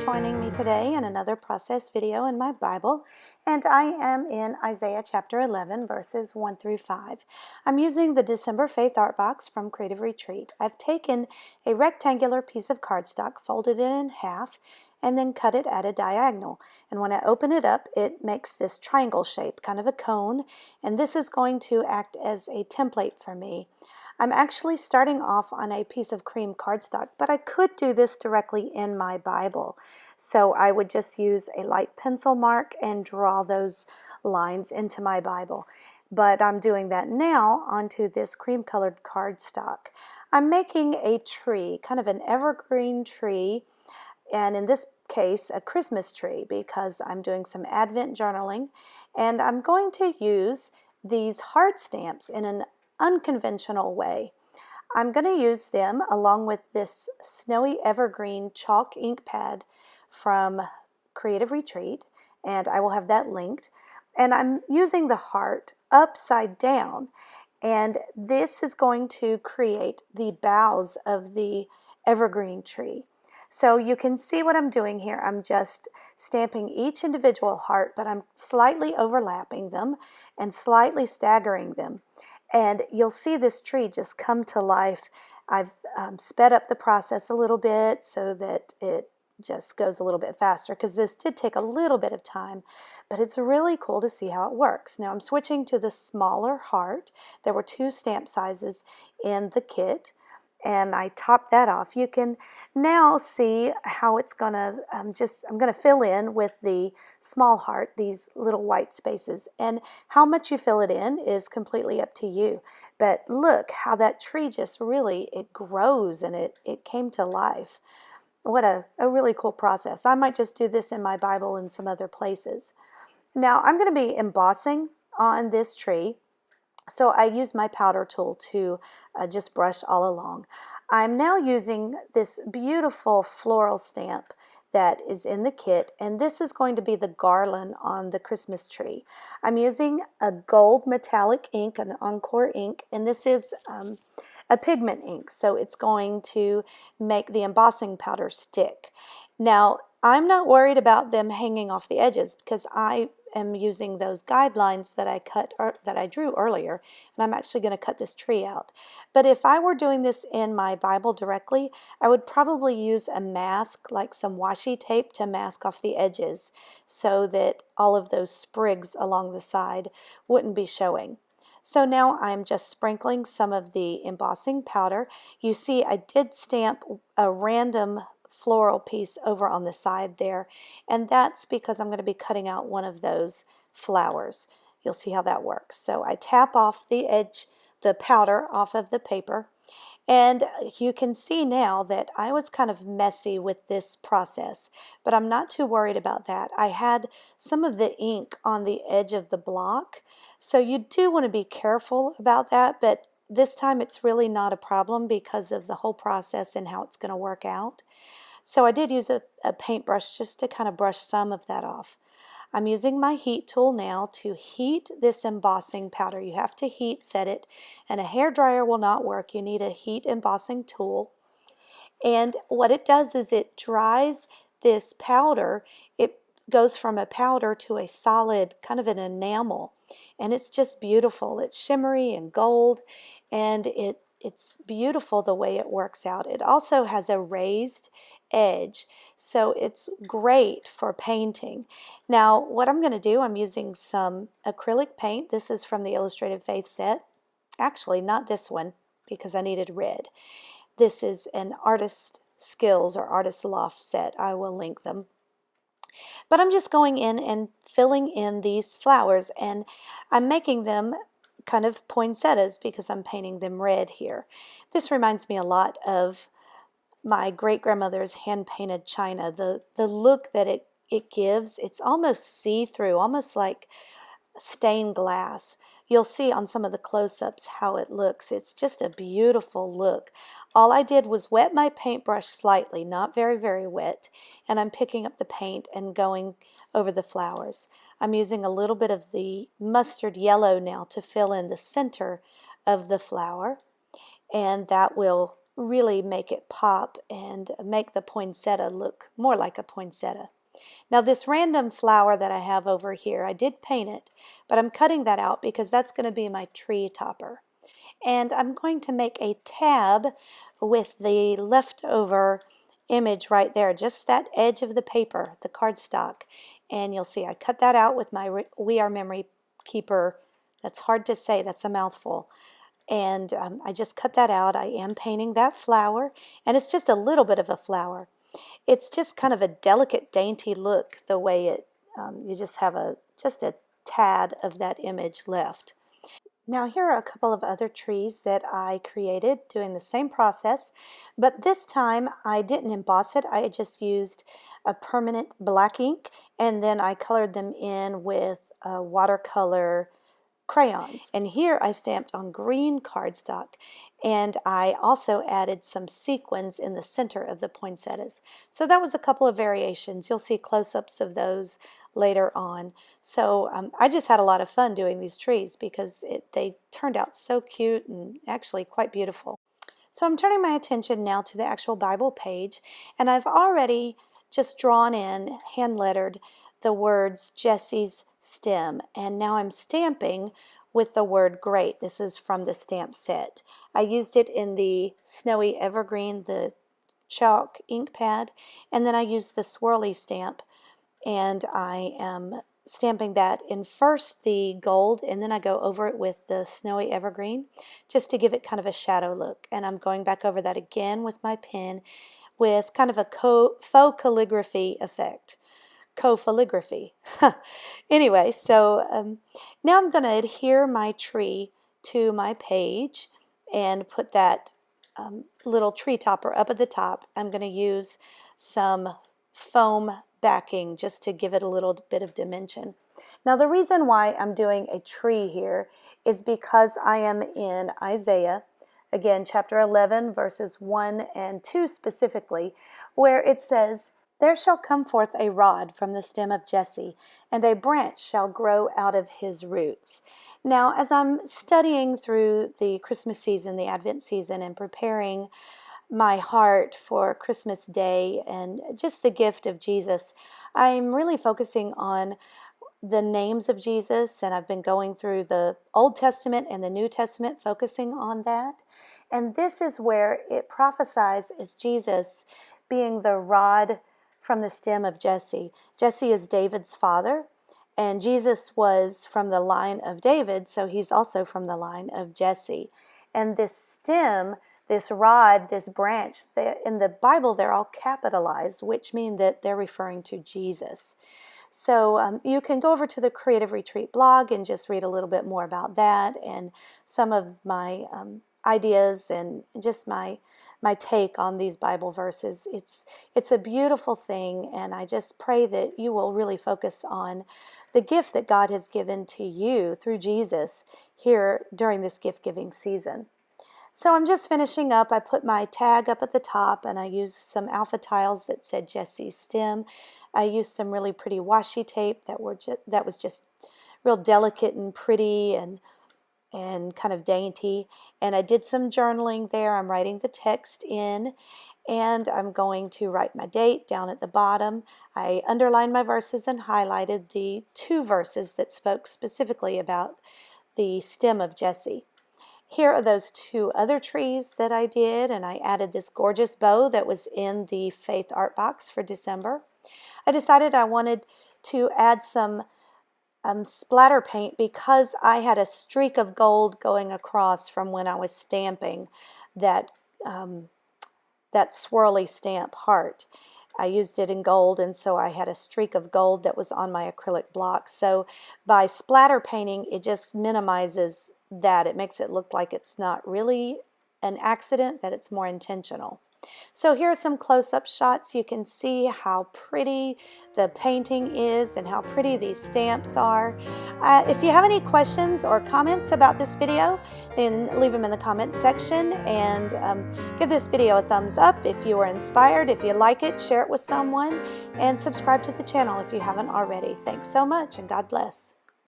joining me today in another process video in my Bible, and I am in Isaiah chapter 11 verses 1 through 5. I'm using the December Faith Art Box from Creative Retreat. I've taken a rectangular piece of cardstock, folded it in half, and then cut it at a diagonal. And when I open it up, it makes this triangle shape, kind of a cone, and this is going to act as a template for me. I'm actually starting off on a piece of cream cardstock, but I could do this directly in my Bible. So I would just use a light pencil mark and draw those lines into my Bible. But I'm doing that now onto this cream colored cardstock. I'm making a tree, kind of an evergreen tree, and in this case a Christmas tree, because I'm doing some Advent journaling, and I'm going to use these heart stamps in an unconventional way. I'm going to use them along with this snowy evergreen chalk ink pad from Creative Retreat, and I will have that linked. And I'm using the heart upside down, and this is going to create the boughs of the evergreen tree. So you can see what I'm doing here. I'm just stamping each individual heart, but I'm slightly overlapping them and slightly staggering them. And you'll see this tree just come to life. I've sped up the process a little bit so that it just goes a little bit faster, because this did take a little bit of time, but it's really cool to see how it works. Now I'm switching to the smaller heart. There were 2 stamp sizes in the kit, and I topped that off. You can now see how it's gonna I'm gonna fill in with the small heart, these little white spaces, and how much you fill it in is completely up to you. But look how that tree just really, it grows and it came to life. What a really cool process. I might just do this in my Bible and some other places. Now I'm going to be embossing on this tree. So I use my powder tool to just brush all along. I'm now using this beautiful floral stamp that is in the kit, and this is going to be the garland on the Christmas tree. I'm using a gold metallic ink, an Encore ink, and this is a pigment ink, so it's going to make the embossing powder stick. Now, I'm not worried about them hanging off the edges, because I am using those guidelines that I drew earlier, and I'm actually going to cut this tree out. But if I were doing this in my Bible directly, I would probably use a mask, like some washi tape, to mask off the edges so that all of those sprigs along the side wouldn't be showing. So now I'm just sprinkling some of the embossing powder. You see I did stamp a random floral piece over on the side there, and that's because I'm going to be cutting out one of those flowers. You'll see how that works. So I tap off the edge, the powder off of the paper, and you can see now that I was kind of messy with this process, but I'm not too worried about that. I had some of the ink on the edge of the block, so you do want to be careful about that, but this time it's really not a problem because of the whole process and how it's going to work out. So I did use a paintbrush just to kind of brush some of that off. I'm using my heat tool now to heat this embossing powder. You have to heat set it, and a hairdryer will not work. You need a heat embossing tool. And what it does is it dries this powder. It goes from a powder to a solid, kind of an enamel, and it's just beautiful. It's shimmery and gold, and it's beautiful the way it works out. It also has a raised edge, so it's great for painting. Now what I'm going to do, I'm using some acrylic paint. This is from the Illustrated Faith set. Actually, not this one, because I needed red. This is an Artist Skills or Artist Loft set. I will link them. But I'm just going in and filling in these flowers, and I'm making them kind of poinsettias because I'm painting them red here. This reminds me a lot of my great-grandmother's hand-painted china. The look that it gives, it's almost see-through, almost like stained glass. You'll see on some of the close-ups how it looks. It's just a beautiful look. All I did was wet my paintbrush slightly, not very, very wet, and I'm picking up the paint and going over the flowers. I'm using a little bit of the mustard yellow now to fill in the center of the flower, and that will really make it pop and make the poinsettia look more like a poinsettia. Now this random flower that I have over here, I did paint it, but I'm cutting that out because that's going to be my tree topper. And I'm going to make a tab with the leftover image right there, just that edge of the paper, the cardstock. And you'll see I cut that out with my We Are Memory Keeper. That's hard to say, that's a mouthful. And I just cut that out. I am painting that flower, and it's just a little bit of a flower. It's just kind of a delicate, dainty look, the way it, you just have just a tad of that image left. Now here are a couple of other trees that I created doing the same process, but this time I didn't emboss it. I just used a permanent black ink, and then I colored them in with watercolor crayons. And here I stamped on green cardstock, and I also added some sequins in the center of the poinsettias. So that was a couple of variations. You'll see close-ups of those later on. So I just had a lot of fun doing these trees because they turned out so cute and actually quite beautiful. So I'm turning my attention now to the actual Bible page, and I've already just drawn in, hand-lettered, the words Jesse's stem, and now I'm stamping with the word great. This is from the stamp set. I used it in the Snowy Evergreen, the chalk ink pad, and then I used the swirly stamp, and I am stamping that in first the gold, and then I go over it with the Snowy Evergreen just to give it kind of a shadow look. And I'm going back over that again with my pen with kind of a faux calligraphy effect. Co-calligraphy. Anyway, so now I'm going to adhere my tree to my page and put that little tree topper up at the top. I'm going to use some foam backing just to give it a little bit of dimension. Now the reason why I'm doing a tree here is because I am in Isaiah, again chapter 11 verses 1 and 2 specifically, where it says, "There shall come forth a rod from the stem of Jesse, and a branch shall grow out of his roots." Now, as I'm studying through the Christmas season, the Advent season, and preparing my heart for Christmas Day and just the gift of Jesus, I'm really focusing on the names of Jesus, and I've been going through the Old Testament and the New Testament, focusing on that. And this is where it prophesies as Jesus being the rod from the stem of Jesse. Jesse is David's father, and Jesus was from the line of David, so he's also from the line of Jesse. And this stem, this rod, this branch, in the Bible they're all capitalized, which mean that they're referring to Jesus. So you can go over to the Creative Retreat blog and just read a little bit more about that and some of my ideas and just my take on these Bible verses. It's a beautiful thing, and I just pray that you will really focus on the gift that God has given to you through Jesus here during this gift-giving season. So I'm just finishing up. I put my tag up at the top, and I used some alpha tiles that said Jesse's stem. I used some really pretty washi tape that was just real delicate and pretty and kind of dainty. And I did some journaling there. I'm writing the text in, and I'm going to write my date down at the bottom. I underlined my verses and highlighted the 2 verses that spoke specifically about the stem of Jesse. Here are those 2 other trees that I did, and I added this gorgeous bow that was in the Faith Art Box for December. I decided I wanted to add some splatter paint because I had a streak of gold going across from when I was stamping that swirly stamp heart. I used it in gold, and so I had a streak of gold that was on my acrylic block. So by splatter painting, it just minimizes that. It makes it look like it's not really an accident, that it's more intentional. So here are some close-up shots. You can see how pretty the painting is and how pretty these stamps are. If you have any questions or comments about this video, then leave them in the comments section, and give this video a thumbs up if you were inspired. If you like it, share it with someone, and subscribe to the channel if you haven't already. Thanks so much, and God bless.